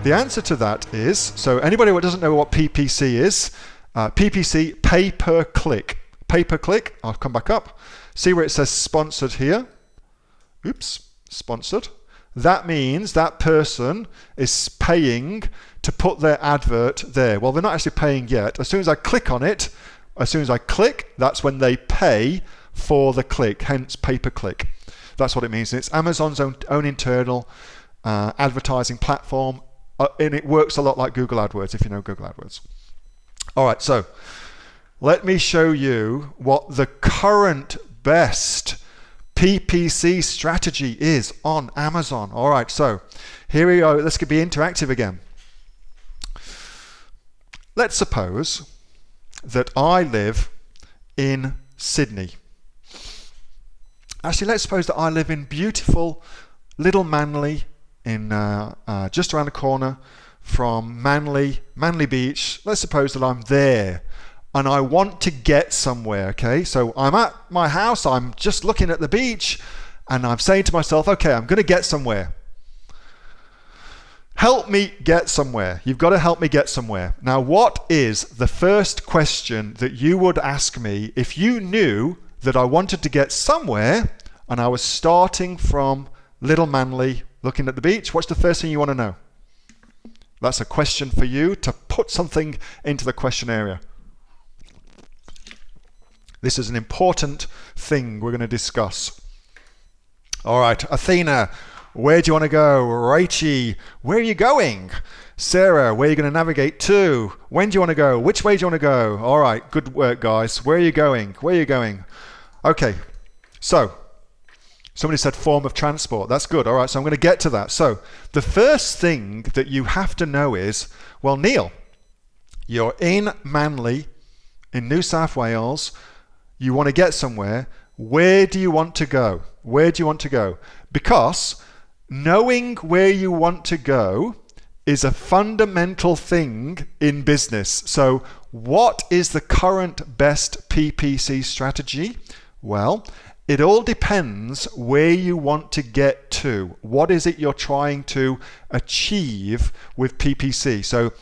The answer to that is, so anybody who doesn't know what PPC is, PPC, pay per click. Pay per click, I'll come back up. See where it says sponsored here? Oops, sponsored. That means that person is paying to put their advert there. Well, they're not actually paying yet. As soon as I click on it, that's when they pay for the click, hence pay per click. That's what it means. It's Amazon's own internal advertising platform, and it works a lot like Google AdWords, if you know Google AdWords. All right, so let me show you what the current best PPC strategy is on Amazon. All right, so here we go. Let's be interactive again. Let's suppose that I live in Sydney. Actually, let's suppose that I live in beautiful Little Manly, in just around the corner from Manly Beach. Let's suppose that I'm there and I want to get somewhere, okay? So I'm at my house, I'm just looking at the beach, and I'm saying to myself, okay, I'm going to get somewhere. Help me get somewhere. You've got to help me get somewhere. Now, what is the first question that you would ask me if you knew that I wanted to get somewhere and I was starting from Little Manly looking at the beach? What's the first thing you want to know? That's a question for you to put something into the question area. This is an important thing we're going to discuss. All right, Athena, where do you want to go? Rachie, where are you going? Sarah, where are you going to navigate to? When do you want to go? Which way do you want to go? All right, good work, guys. Where are you going? Where are you going? Okay, so somebody said form of transport. That's good. All right, so I'm going to get to that. So the first thing that you have to know is, well, Neil, you're in Manly in New South Wales. You want to get somewhere. Where do you want to go? Where do you want to go? Because knowing where you want to go is a fundamental thing in business. So what is the current best PPC strategy? Well, it all depends where you want to get to. What is it you're trying to achieve with PPC? So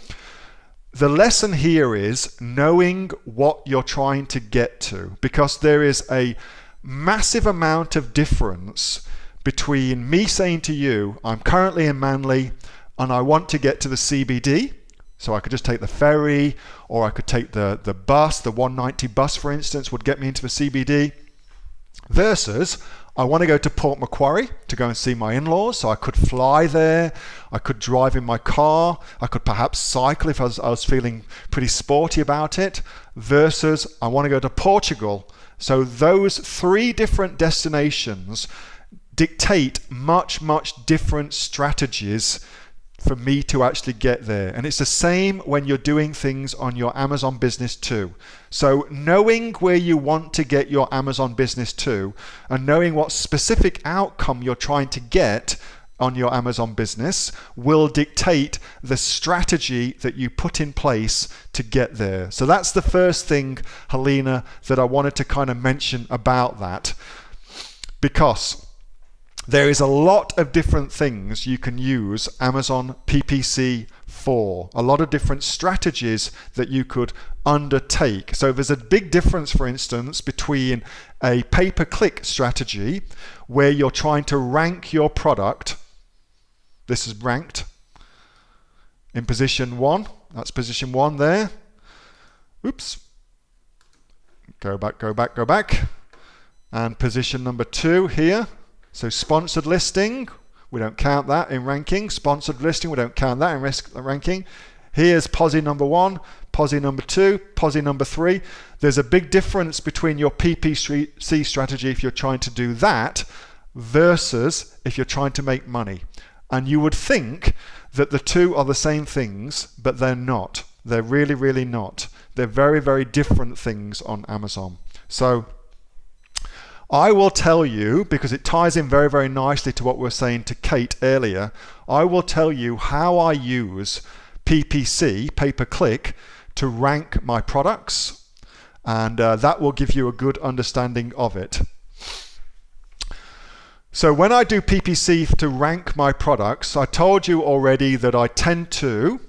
the lesson here is knowing what you're trying to get to, because there is a massive amount of difference between me saying to you, I'm currently in Manly and I want to get to the CBD. So I could just take the ferry, or I could take the bus, the 190 bus, for instance, would get me into the CBD. Versus, I want to go to Port Macquarie to go and see my in-laws, so I could fly there, I could drive in my car, I could perhaps cycle if I was feeling pretty sporty about it. Versus, I want to go to Portugal. So those three different destinations dictate much different strategies for me to actually get there. And it's the same when you're doing things on your Amazon business too. So knowing where you want to get your Amazon business to, and knowing what specific outcome you're trying to get on your Amazon business will dictate the strategy that you put in place to get there. So that's the first thing, Helena, that I wanted to kind of mention about that, because there is a lot of different things you can use Amazon PPC for, a lot of different strategies that you could undertake. So there's a big difference, for instance, between a pay-per-click strategy where you're trying to rank your product. This is ranked in position 1. That's position 1 there. Oops. Go back. And position number 2 here. So sponsored listing, we don't count that in ranking. Sponsored listing, we don't count that in ranking. Here's posi number 1, posi number 2, posi number 3. There's a big difference between your PPC strategy if you're trying to do that versus if you're trying to make money. And you would think that the two are the same things, but they're not. They're really not. They're very different things on Amazon. So I will tell you, because it ties in very nicely to what we were saying to Kate earlier, I will tell you how I use PPC, pay-per-click, to rank my products, and that will give you a good understanding of it. So when I do PPC to rank my products, I told you already that I tend to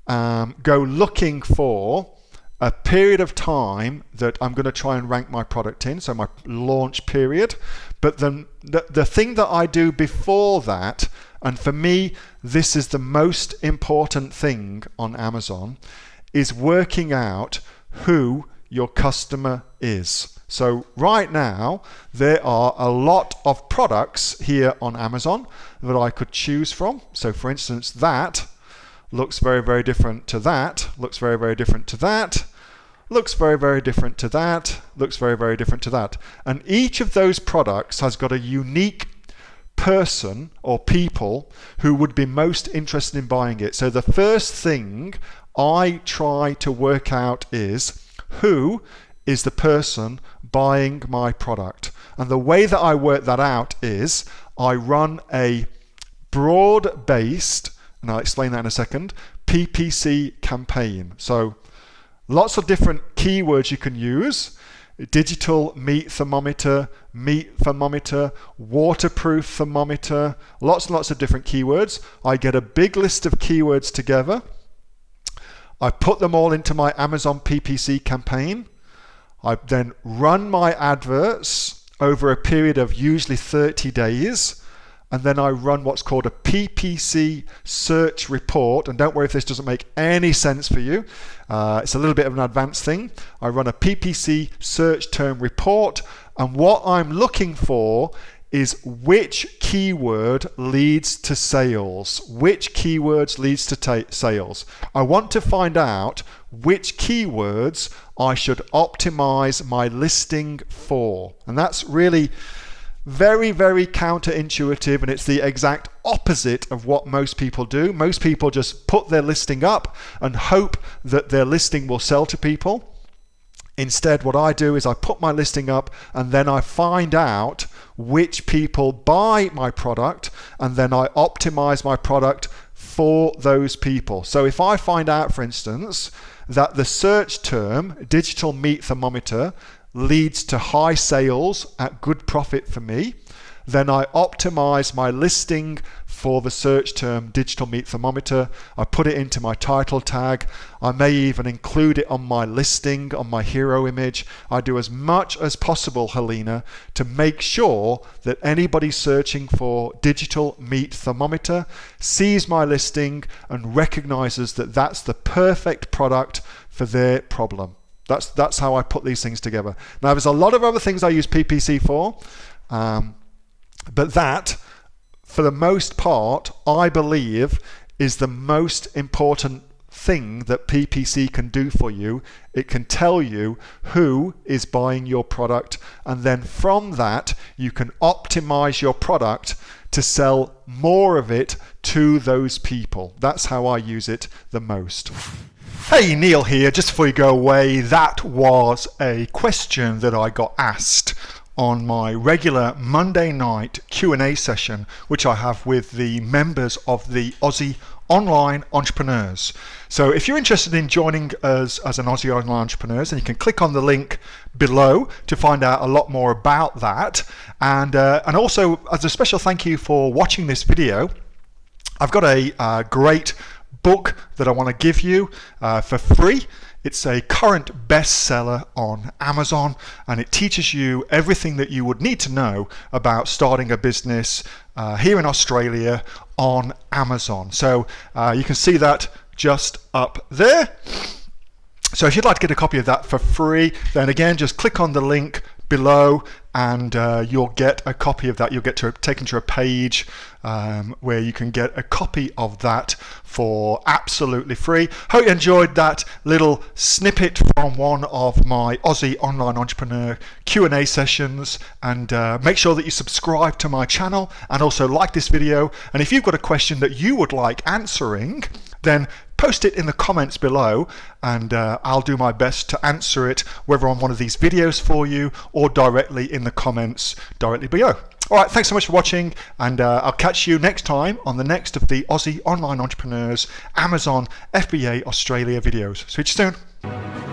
go looking for a period of time that I'm going to try and rank my product in, so my launch period. But then the thing that I do before that, and for me this is the most important thing on Amazon, is working out who your customer is. So right now there are a lot of products here on Amazon that I could choose from. So for instance, that looks very, very different to that, looks very, very different to that, looks very, very different to that, looks very, very different to that. And each of those products has got a unique person or people who would be most interested in buying it. So the first thing I try to work out is who is the person buying my product. And the way that I work that out is I run a broad-based, and I'll explain that in a second, PPC campaign. So lots of different keywords you can use: digital meat thermometer, waterproof thermometer, lots and lots of different keywords. I get a big list of keywords together. I put them all into my Amazon PPC campaign. I then run my adverts over a period of usually 30 days. And then I run what's called a PPC search report. And don't worry if this doesn't make any sense for you. It's a little bit of an advanced thing. I run a PPC search term report. And what I'm looking for is which keyword leads to sales. Which keywords leads to sales. I want to find out which keywords I should optimize my listing for. And that's really very, very counterintuitive, and it's the exact opposite of what most people do. Most people just put their listing up and hope that their listing will sell to people. Instead, what I do is I put my listing up and then I find out which people buy my product, and then I optimize my product for those people. So if I find out, for instance, that the search term digital meat thermometer leads to high sales at good profit for me, then I optimize my listing for the search term digital meat thermometer. I put it into my title tag. I may even include it on my listing, on my hero image. I do as much as possible, Helena, to make sure that anybody searching for digital meat thermometer sees my listing and recognizes that that's the perfect product for their problem. That's how I put these things together. Now, there's a lot of other things I use PPC for, but that, for the most part, I believe is the most important thing that PPC can do for you. It can tell you who is buying your product, and then from that you can optimize your product to sell more of it to those people. That's how I use it the most. Hey, Neil here. Just before you go away, that was a question that I got asked on my regular Monday night Q&A session, which I have with the members of the Aussie Online Entrepreneurs. So if you're interested in joining us as an Aussie Online Entrepreneurs, then you can click on the link below to find out a lot more about that. And also, as a special thank you for watching this video, I've got a great book that I want to give you for free. It's a current bestseller on Amazon, and it teaches you everything that you would need to know about starting a business here in Australia on Amazon. So you can see that just up there. So if you'd like to get a copy of that for free, then again, just click on the link below and you'll get a copy of that. You'll get taken to a page where you can get a copy of that for absolutely free. Hope you enjoyed that little snippet from one of my Aussie Online Entrepreneur Q&A sessions, and make sure that you subscribe to my channel and also like this video. And if you've got a question that you would like answering, then post it in the comments below, and I'll do my best to answer it, whether on one of these videos for you or directly in the comments directly below. All right, thanks so much for watching, and I'll catch you next time on the next of the Aussie Online Entrepreneurs Amazon FBA Australia videos. See you soon.